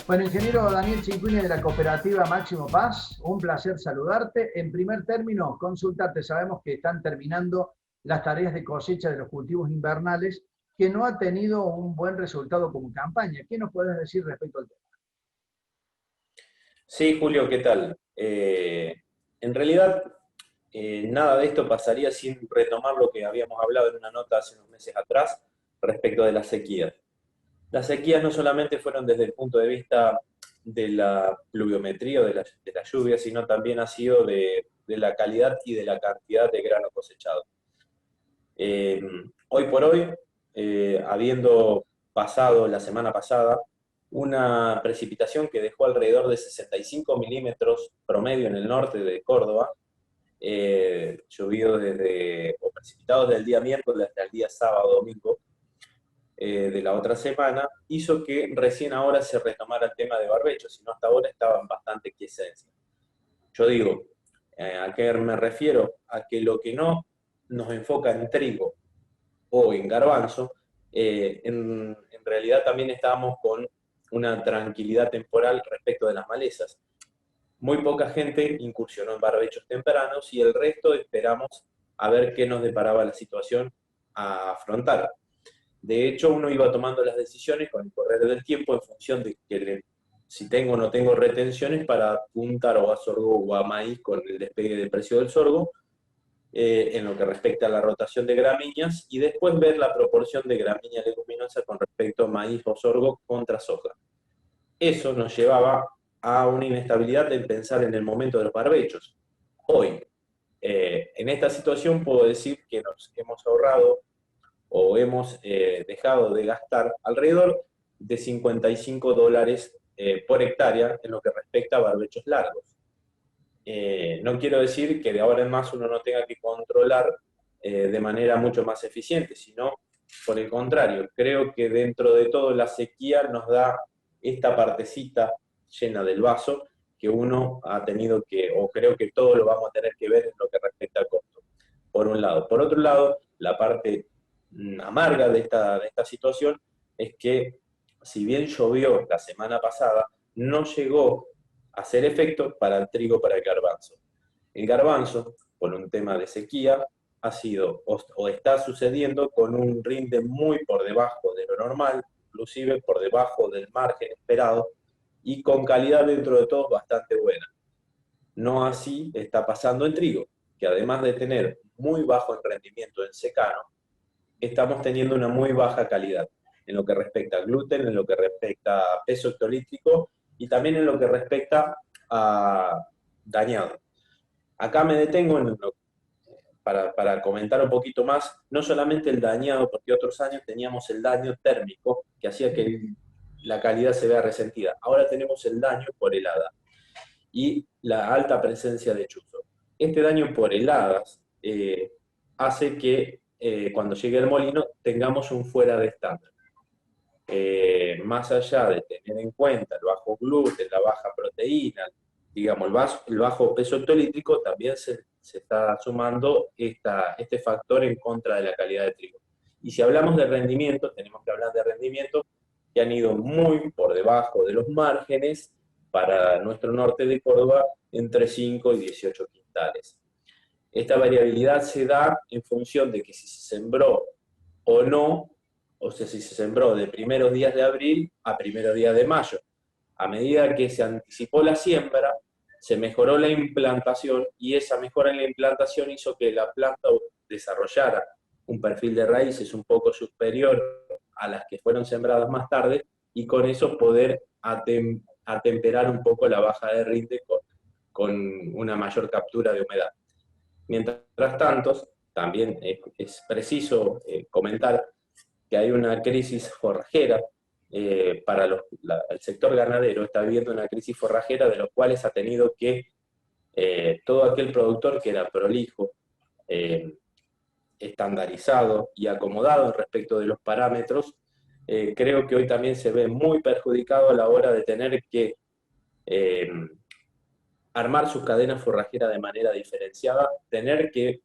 Bueno, ingeniero Daniel Cincuini de la cooperativa Máximo Paz, un placer saludarte. En primer término, consultarte, sabemos que están terminando las tareas de cosecha de los cultivos invernales, que no ha tenido un buen resultado como campaña. ¿Qué nos puedes decir respecto al tema? Sí, Julio, ¿qué tal? En realidad, nada de esto pasaría sin retomar lo que habíamos hablado en una nota hace unos meses atrás respecto de las sequías. Las sequías no solamente fueron desde el punto de vista de la pluviometría o de la lluvia, sino también ha sido de la calidad y de la cantidad de grano cosechado. Eh, Hoy por hoy, habiendo pasado la semana pasada una precipitación que dejó alrededor de 65 milímetros promedio en el norte de Córdoba, llovido o precipitado desde el día miércoles hasta el día sábado, domingo de la otra semana, hizo que recién ahora se retomara el tema de barbecho, sino hasta ahora estaban bastante quiescencia. Yo digo, ¿a qué me refiero? A que lo que no nos enfoca en trigo o en garbanzo, en realidad también estábamos con una tranquilidad temporal respecto de las malezas. Muy poca gente incursionó en barbechos tempranos y el resto esperamos a ver qué nos deparaba la situación a afrontar. De hecho, uno iba tomando las decisiones con el correr del tiempo en función de si tengo o no tengo retenciones para apuntar o a sorgo o a maíz con el despegue del precio del sorgo, en lo que respecta a la rotación de gramíneas, y después ver la proporción de gramínea leguminosa con respecto a maíz o sorgo contra soja. Eso nos llevaba a una inestabilidad en pensar en el momento de los barbechos. Hoy, en esta situación puedo decir que nos hemos ahorrado o hemos dejado de gastar alrededor de $55 por hectárea en lo que respecta a barbechos largos. No quiero decir que de ahora en más uno no tenga que controlar de manera mucho más eficiente, sino por el contrario, creo que dentro de todo la sequía nos da esta partecita llena del vaso que uno ha tenido que, o creo que todo lo vamos a tener que ver en lo que respecta al costo, por un lado. Por otro lado, la parte amarga de esta situación es que si bien llovió la semana pasada, no llegó a hacer efecto para el trigo, para el garbanzo. El garbanzo, por un tema de sequía, ha sido o está sucediendo con un rinde muy por debajo de lo normal, inclusive por debajo del margen esperado, y con calidad dentro de todo bastante buena. No así está pasando en trigo, que además de tener muy bajo en rendimiento en secano, estamos teniendo una muy baja calidad en lo que respecta a gluten, en lo que respecta a peso hectolítrico y también en lo que respecta a dañado. Acá me detengo para comentar un poquito más, no solamente el dañado, porque otros años teníamos el daño térmico, que hacía que la calidad se vea resentida. Ahora tenemos el daño por helada y la alta presencia de chuzo. Este daño por heladas hace que cuando llegue el molino tengamos un fuera de estándar. Más allá de tener en cuenta el bajo gluten, la baja proteína, digamos, el bajo peso hectolítrico, también se está sumando este factor en contra de la calidad de trigo. Y si hablamos de rendimiento, tenemos que hablar de rendimientos que han ido muy por debajo de los márgenes para nuestro norte de Córdoba entre 5 y 18 quintales. Esta variabilidad se da en función de que si se sembró o no, o sea, si se sembró de primeros días de abril a primeros días de mayo. A medida que se anticipó la siembra, se mejoró la implantación y esa mejora en la implantación hizo que la planta desarrollara un perfil de raíces un poco superior a las que fueron sembradas más tarde y con eso poder atemperar un poco la baja de rinde con una mayor captura de humedad. Mientras tanto, también es preciso comentar que hay una crisis forrajera para el sector ganadero, está viviendo una crisis forrajera de los cuales ha tenido que todo aquel productor que era prolijo, eh, estandarizado y acomodado respecto de los parámetros, creo que hoy también se ve muy perjudicado a la hora de tener que eh, armar sus cadenas forrajeras de manera diferenciada, tener que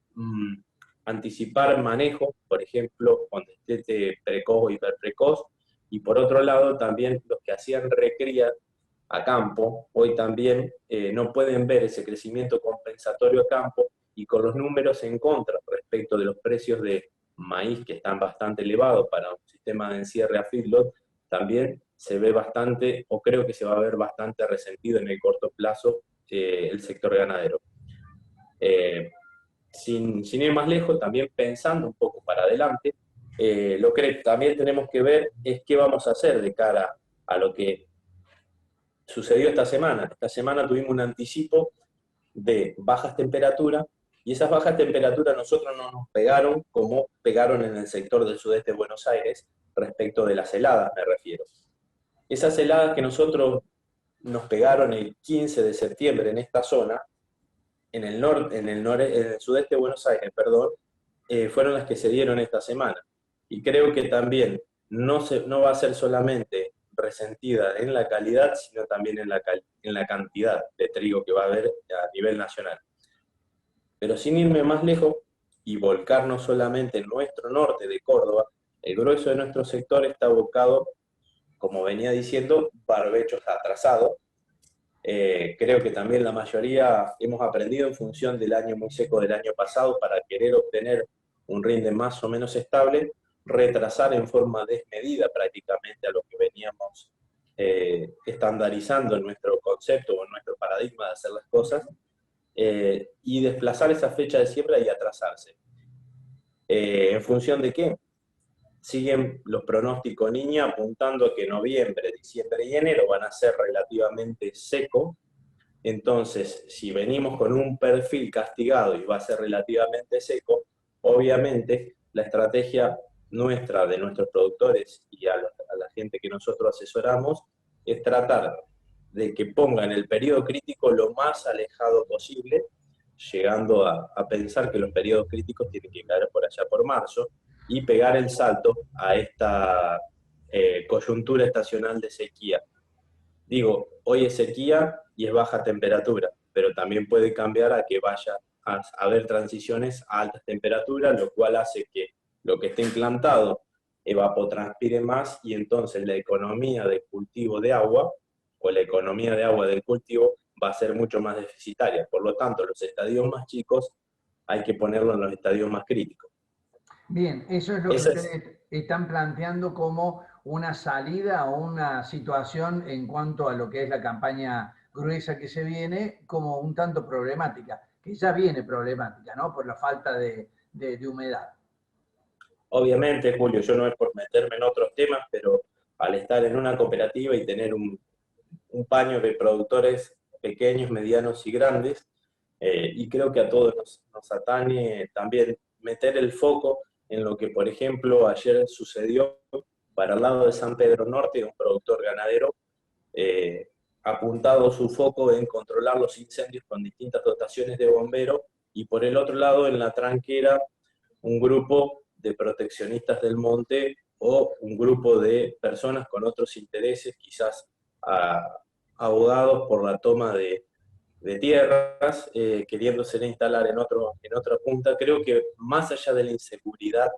anticipar manejo, por ejemplo, con destete precoz o hiperprecoz, y por otro lado también los que hacían recría a campo, hoy también no pueden ver ese crecimiento compensatorio a campo y con los números en contra respecto de los precios de maíz que están bastante elevados para un sistema de encierre a feedlot, también se ve bastante, o creo que se va a ver bastante resentido en el corto plazo el sector ganadero. Sin ir más lejos, también pensando un poco para adelante, lo que también tenemos que ver es qué vamos a hacer de cara a lo que sucedió esta semana. Esta semana tuvimos un anticipo de bajas temperaturas, y esas bajas temperaturas a nosotros no nos pegaron como pegaron en el sector del sudeste de Buenos Aires, respecto de las heladas me refiero. Esas heladas que nosotros nos pegaron el 15 de septiembre en esta zona, en el sudeste de Buenos Aires, perdón, fueron las que se dieron esta semana. Y creo que también no va a ser solamente resentida en la calidad, sino también en la cantidad de trigo que va a haber a nivel nacional. Pero sin irme más lejos y volcarnos solamente en nuestro norte de Córdoba, el grueso de nuestro sector está abocado, como venía diciendo, barbechos atrasados. Creo que también la mayoría hemos aprendido en función del año muy seco del año pasado para querer obtener un rinde más o menos estable, retrasar en forma desmedida prácticamente a lo que veníamos estandarizando en nuestro concepto o en nuestro paradigma de hacer las cosas, y desplazar esa fecha de siembra y atrasarse. ¿En función de qué? Siguen los pronósticos niña apuntando a que noviembre, diciembre y enero van a ser relativamente secos. Entonces, si venimos con un perfil castigado y va a ser relativamente seco, obviamente la estrategia nuestra, de nuestros productores y a la gente que nosotros asesoramos, es tratar de que pongan el periodo crítico lo más alejado posible, llegando a pensar que los periodos críticos tienen que caer por allá por marzo, y pegar el salto a esta coyuntura estacional de sequía. Digo, hoy es sequía y es baja temperatura, pero también puede cambiar a que vaya a haber transiciones a altas temperaturas, lo cual hace que lo que esté implantado evapotranspire más, y entonces la economía de cultivo de agua, o la economía de agua del cultivo, va a ser mucho más deficitaria. Por lo tanto, los estadios más chicos hay que ponerlos en los estadios más críticos. Bien, eso es lo que Esa es, ustedes están planteando como una salida o una situación en cuanto a lo que es la campaña gruesa que se viene, como un tanto problemática, que ya viene problemática, ¿no? Por la falta de humedad. obviamente, Julio, yo no es por meterme en otros temas, pero al estar en una cooperativa y tener un paño de productores pequeños, medianos y grandes, y creo que a todos nos atañe también meter el foco en lo que, por ejemplo, ayer sucedió para el lado de San Pedro Norte, un productor ganadero, apuntado su foco en controlar los incendios con distintas dotaciones de bomberos, y por el otro lado, en la tranquera, un grupo de proteccionistas del monte o un grupo de personas con otros intereses, quizás abogados por la toma de tierras, queriéndose instalar en otra punta. Creo que más allá de la inseguridad,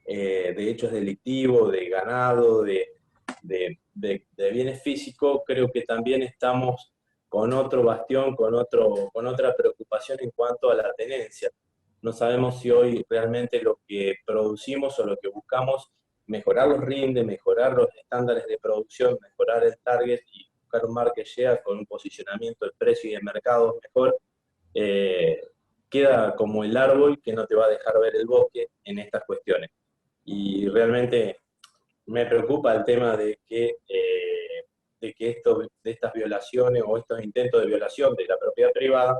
de hechos delictivos, de ganado, de bienes físicos, creo que también estamos con otro bastión, con otra preocupación en cuanto a la tenencia. No sabemos si hoy realmente lo que producimos o lo que buscamos, mejorar los rindes, mejorar los estándares de producción, mejorar el target y buscar un market share con un posicionamiento de precio y de mercado mejor, queda como el árbol que no te va a dejar ver el bosque en estas cuestiones. Y realmente me preocupa el tema de que estas violaciones o estos intentos de violación de la propiedad privada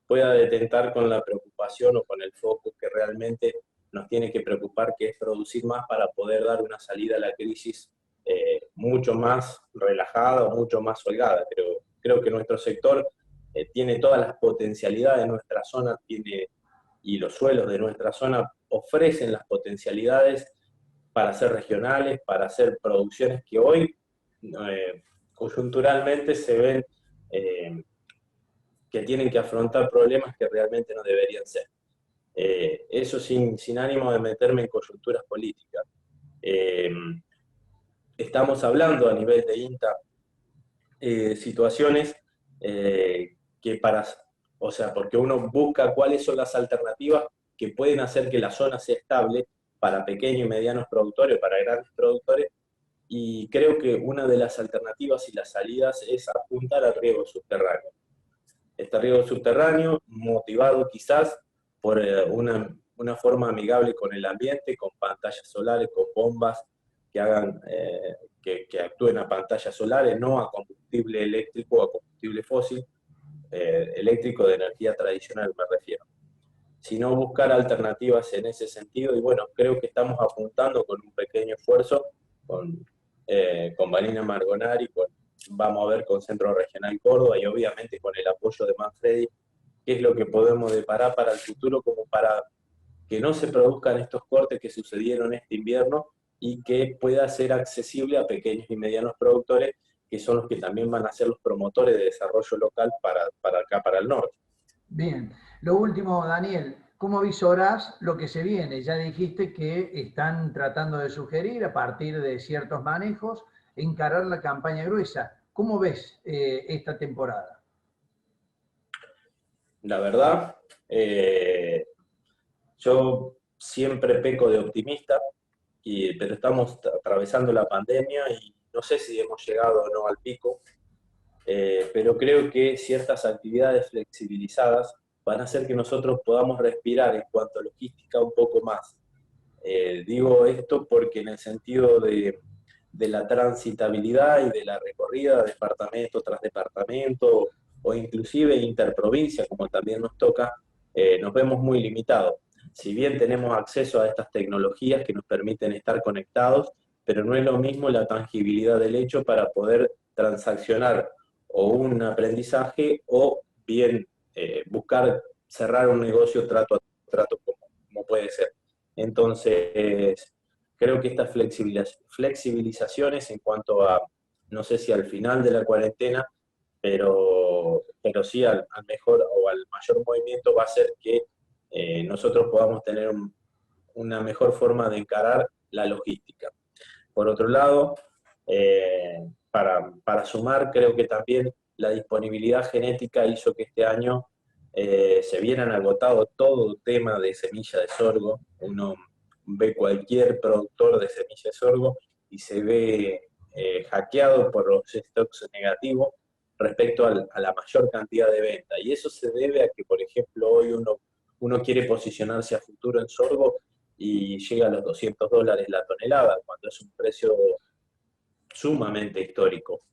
pueda detentar con la preocupación o con el foco que realmente nos tiene que preocupar, que es producir más para poder dar una salida a la crisis mucho más relajada o mucho más holgada. Creo que nuestro sector tiene todas las potencialidades de nuestra zona, y los suelos de nuestra zona ofrecen las potencialidades para ser regionales, para hacer producciones que hoy coyunturalmente se ven que tienen que afrontar problemas que realmente no deberían ser. Eso sin ánimo de meterme en coyunturas políticas. Estamos hablando a nivel de INTA situaciones que o sea, porque uno busca cuáles son las alternativas que pueden hacer que la zona sea estable para pequeños y medianos productores, para grandes productores, y creo que una de las alternativas y las salidas es apuntar al riego subterráneo. Este riego subterráneo, motivado quizás por una forma amigable con el ambiente, con pantallas solares, con bombas que hagan que actúen a pantallas solares, no a combustible eléctrico o a combustible fósil, eléctrico de energía tradicional me refiero, sino buscar alternativas en ese sentido. Y bueno, creo que estamos apuntando con un pequeño esfuerzo con Vanina Margonari, vamos a ver con Centro Regional Córdoba y obviamente con el apoyo de Manfredi, qué es lo que podemos deparar para el futuro como para que no se produzcan estos cortes que sucedieron este invierno y que pueda ser accesible a pequeños y medianos productores, que son los que también van a ser los promotores de desarrollo local para acá, para el norte. Bien, lo último, Daniel, ¿cómo visorás lo que se viene? Ya dijiste que están tratando de sugerir, a partir de ciertos manejos, encarar la campaña gruesa. ¿Cómo ves esta temporada? La verdad, yo siempre peco de optimista, pero estamos atravesando la pandemia y no sé si hemos llegado o no al pico, pero creo que ciertas actividades flexibilizadas van a hacer que nosotros podamos respirar en cuanto a logística un poco más. Digo esto porque en el sentido de la transitabilidad y de la recorrida departamento tras departamento o inclusive interprovincia, como también nos toca, nos vemos muy limitados. Si bien tenemos acceso a estas tecnologías que nos permiten estar conectados, pero no es lo mismo la tangibilidad del hecho para poder transaccionar o un aprendizaje o bien buscar cerrar un negocio trato a trato como puede ser. Entonces, creo que estas flexibilizaciones en cuanto a, no sé si al final de la cuarentena, pero sí al mejor o al mayor movimiento va a ser que nosotros podamos tener una mejor forma de encarar la logística. Por otro lado, para sumar, creo que también la disponibilidad genética hizo que este año se vieran agotado todo tema de semilla de sorgo. Uno ve cualquier productor de semilla de sorgo y se ve hackeado por los stocks negativos respecto a la mayor cantidad de venta. Y eso se debe a que, por ejemplo, hoy uno quiere posicionarse a futuro en sorgo y llega a los $200 la tonelada, cuando es un precio sumamente histórico.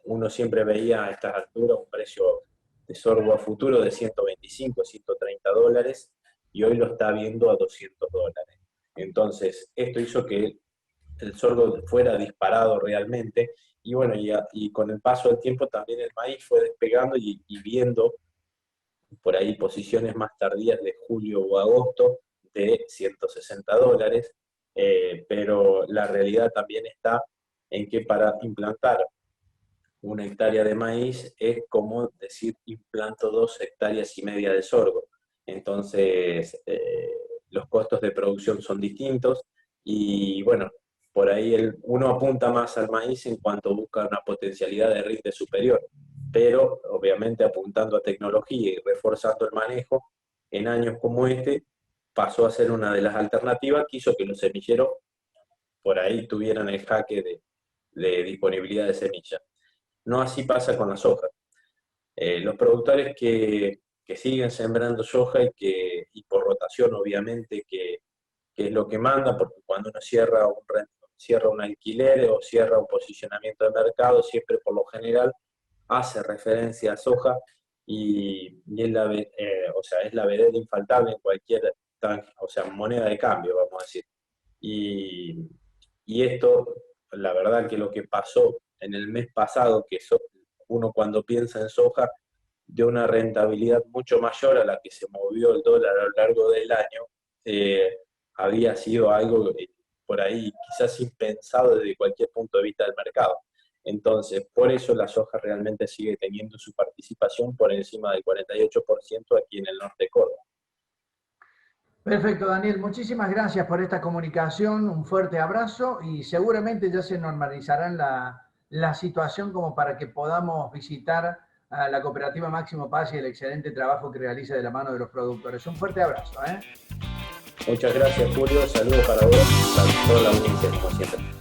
Uno siempre veía a estas alturas un precio de sorgo a futuro de 125, $130, y hoy lo está viendo a $200. Entonces, esto hizo que el sorgo fuera disparado realmente, y bueno, y con el paso del tiempo también el maíz fue despegando y viendo por ahí posiciones más tardías de julio o agosto de $160, pero la realidad también está en que para implantar una hectárea de maíz es como decir implanto 2,5 hectáreas de sorgo. Entonces, los costos de producción son distintos y bueno, por ahí uno apunta más al maíz en cuanto busca una potencialidad de rinde superior, pero obviamente apuntando a tecnología y reforzando el manejo, en años como este pasó a ser una de las alternativas que hizo que los semilleros por ahí tuvieran el jaque de disponibilidad de semillas. No así pasa con la soja. Los productores que siguen sembrando soja y por rotación obviamente, que es lo que manda, porque cuando uno cierra un alquiler o cierra un posicionamiento de mercado, siempre por lo general hace referencia a soja y o sea, es la vedette infaltable en cualquier o sea, moneda de cambio, vamos a decir. Y, y esto, la verdad que lo que pasó en el mes pasado, uno cuando piensa en soja, de una rentabilidad mucho mayor a la que se movió el dólar a lo largo del año, eh, había sido algo por ahí quizás impensado desde cualquier punto de vista del mercado. Entonces, por eso la soja realmente sigue teniendo su participación por encima del 48% aquí en el norte de Córdoba. Perfecto, Daniel. Muchísimas gracias por esta comunicación. Un fuerte abrazo y seguramente ya se normalizarán la situación como para que podamos visitar a la cooperativa Máximo Paz y el excelente trabajo que realiza de la mano de los productores. Un fuerte abrazo. Muchas gracias, Julio. Saludos para vos y para toda la audiencia, como siempre.